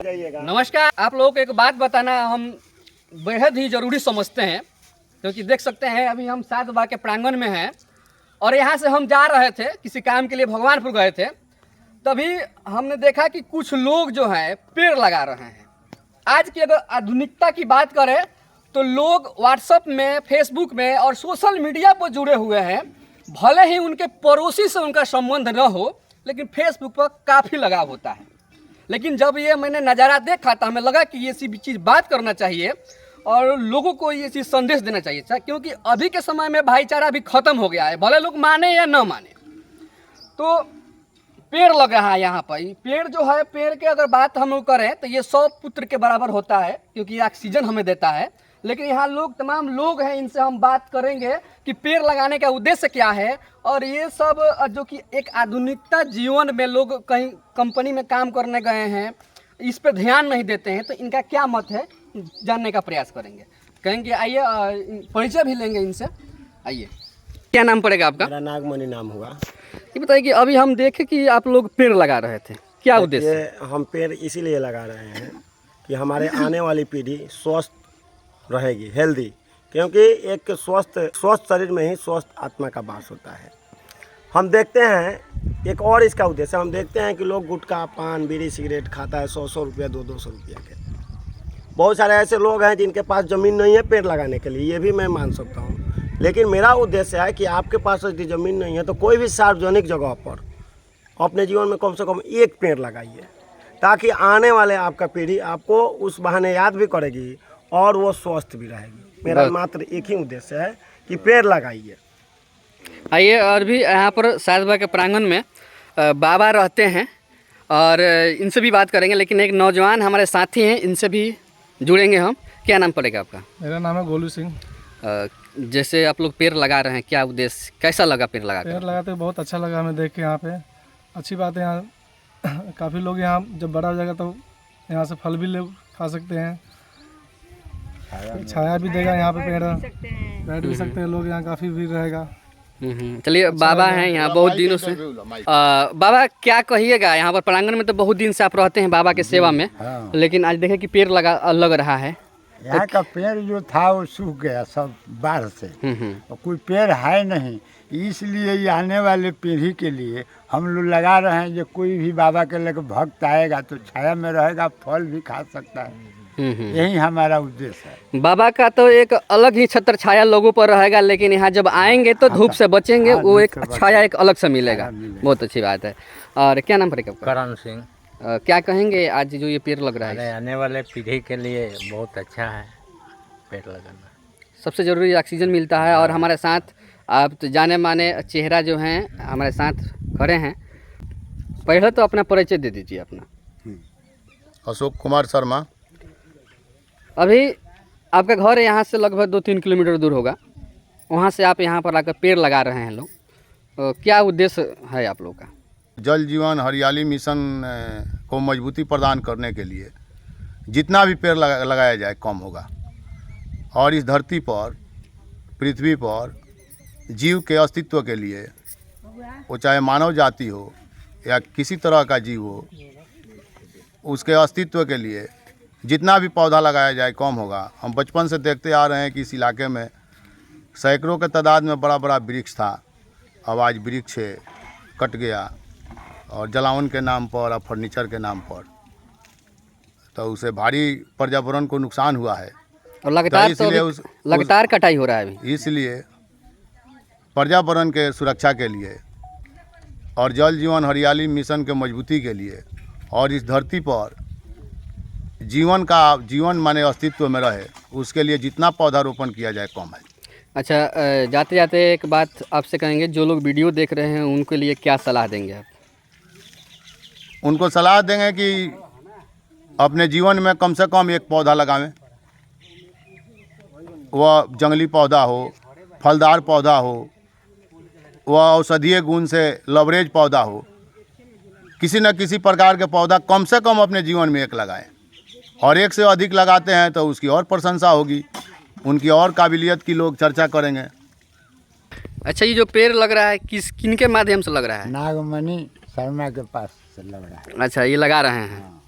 रहिएगा। नमस्कार। आप लोगों को एक बात बताना हम बेहद ही ज़रूरी समझते हैं, क्योंकि देख सकते हैं अभी हम सात बाग के प्रांगण में हैं और यहाँ से हम जा रहे थे किसी काम के लिए, भगवानपुर गए थे। तभी हमने देखा कि कुछ लोग जो हैं पेड़ लगा रहे हैं। आज की अगर आधुनिकता की बात करें तो लोग व्हाट्सएप में, फेसबुक में और सोशल मीडिया पर जुड़े हुए हैं। भले ही उनके पड़ोसी से उनका संबंध न हो, लेकिन फेसबुक पर काफ़ी लगाव होता है। लेकिन जब ये मैंने नज़ारा देखा तो हमें लगा कि ये चीज़ बात करना चाहिए और लोगों को ये चीज़ संदेश देना चाहिए, क्योंकि अभी के समय में भाईचारा भी ख़त्म हो गया है, भले लोग माने या न माने। तो पेड़ लग रहा है यहाँ पर। पेड़ जो है, पेड़ के अगर बात हम लोग करें तो ये 100 पुत्र के बराबर होता है, क्योंकि ये ऑक्सीजन हमें देता है। लेकिन यहाँ लोग, तमाम लोग हैं, इनसे हम बात करेंगे कि पेड़ लगाने का उद्देश्य क्या है और ये सब जो कि एक आधुनिकता जीवन में लोग कहीं कंपनी में काम करने गए हैं, इस पर ध्यान नहीं देते हैं, तो इनका क्या मत है जानने का प्रयास करेंगे। कहेंगे आइए, परिचय भी लेंगे इनसे। आइए, क्या नाम पड़ेगा आपका? मेरा नागमणि नाम हुआ। ये बताइए कि अभी हम देखे कि आप लोग पेड़ लगा रहे थे, क्या उद्देश्य? हम पेड़ इसीलिए लगा रहे हैं कि हमारे आने वाली पीढ़ी स्वस्थ रहेगी, हेल्दी, क्योंकि एक स्वस्थ शरीर में ही स्वस्थ आत्मा का वास होता है। हम देखते हैं एक और इसका उद्देश्य, हम देखते हैं कि लोग गुटखा, पान, बीड़ी, सिगरेट खाता है 100-100 रुपया, 200-200 रुपया के। बहुत सारे ऐसे लोग हैं जिनके पास ज़मीन नहीं है पेड़ लगाने के लिए, ये भी मैं मान सकता हूँ। लेकिन मेरा उद्देश्य है कि आपके पास यदि ज़मीन नहीं है तो कोई भी सार्वजनिक जगह पर अपने जीवन में कम से कम एक पेड़ लगाइए, ताकि आने वाले आपका पीढ़ी आपको उस बहाने याद भी करेगी और वो स्वस्थ भी रहेगी। मेरा मात्र एक ही उद्देश्य है कि पेड़ लगाइए। आइए, और भी यहाँ पर सातवा के प्रांगण में बाबा रहते हैं और इनसे भी बात करेंगे। लेकिन एक नौजवान हमारे साथी हैं, इनसे भी जुड़ेंगे हम। क्या नाम पड़ेगा आपका? मेरा नाम है गोलू सिंह। जैसे आप लोग पेड़ लगा रहे हैं, क्या उद्देश्य, कैसा लगा पेड़ लगाकर? पेड़ लगाते बहुत अच्छा लगा हमें देख के। यहाँ पे अच्छी बात है, यहाँ काफ़ी लोग, यहाँ जब बड़ा हो जाएगा तो यहाँ से फल भी ले खा सकते हैं, छाया भी देगा। यहाँ पे पेड़ बैठ भी सकते हैं लोग, यहाँ काफ़ी भीड़ रहेगा। चलिए, बाबा हैं यहाँ बहुत दिनों से। बाबा क्या कहिएगा, यहाँ पर प्रांगण में तो बहुत दिन से आप रहते हैं बाबा के सेवा में। हाँ। लेकिन आज देखे कि पेड़ लग रहा है। यहाँ का पेड़ जो था वो सूख गया सब बाढ़ से, और कोई पेड़ है नहीं, इसलिए ये आने वाले पीढ़ी के लिए हम लोग लगा रहे हैं। जो कोई भी बाबा के लेकर भक्त आएगा तो छाया में रहेगा, फल भी खा सकता है। यही हमारा उद्देश्य है। बाबा का तो एक अलग ही छत्र छाया लोगों पर रहेगा, लेकिन यहाँ जब आएंगे तो धूप से बचेंगे। हाँ, वो एक धूप से छाया एक अलग से मिलेगा। मिलेगा। बहुत अच्छी बात है। और क्या नाम पड़ेगा आपका? करण सिंह। क्या कहेंगे आज जो ये पेड़ लग रहा है? आने वाले पीढ़ी के लिए बहुत अच्छा है पेड़ लगाना। सबसे ज़रूरी ऑक्सीजन मिलता है। और हमारे साथ आप तो जाने माने चेहरा जो हैं हमारे साथ खड़े हैं। पहले तो अपना परिचय दे दीजिए अपना। अशोक कुमार शर्मा। अभी आपका घर यहाँ से लगभग 2-3 किलोमीटर दूर होगा, वहाँ से आप यहाँ पर आकर पेड़ लगा रहे हैं लोग। क्या उद्देश्य है आप लोग का? जल जीवन हरियाली मिशन को मजबूती प्रदान करने के लिए जितना भी पेड़ लगाया जाए कम होगा, और इस धरती पर, पृथ्वी पर जीव के अस्तित्व के लिए, वो चाहे मानव जाति हो या किसी तरह का जीव हो, उसके अस्तित्व के लिए जितना भी पौधा लगाया जाए कम होगा। हम बचपन से देखते आ रहे हैं कि इस इलाके में सैकड़ों के तादाद में बड़ा बड़ा वृक्ष था। अब आज वृक्ष कट गया और जलावन के नाम पर और फर्नीचर के नाम पर, तो उसे भारी पर्यावरण को नुकसान हुआ है। और लगातार कटाई हो रहा है अभी। इसलिए पर्यावरण के सुरक्षा के लिए और जल जीवन हरियाली मिशन के मजबूती के लिए और इस धरती पर जीवन माने अस्तित्व में रहे, उसके लिए जितना पौधारोपण किया जाए कम है। अच्छा, जाते जाते एक बात आपसे कहेंगे, जो लोग वीडियो देख रहे हैं उनके लिए क्या सलाह देंगे आप? उनको सलाह देंगे कि अपने जीवन में कम से कम एक पौधा लगावें। वह जंगली पौधा हो, फलदार पौधा हो, वह औषधीय गुण से लवरेज पौधा हो, किसी न किसी प्रकार के पौधा कम से कम अपने जीवन में एक लगाएं। और एक से अधिक लगाते हैं तो उसकी और प्रशंसा होगी, उनकी और काबिलियत की लोग चर्चा करेंगे। अच्छा, ये जो पेड़ लग रहा है किनके माध्यम से लग रहा है? नागमणि शर्मा के पास से लग रहा है। अच्छा, ये लगा रहे हैं।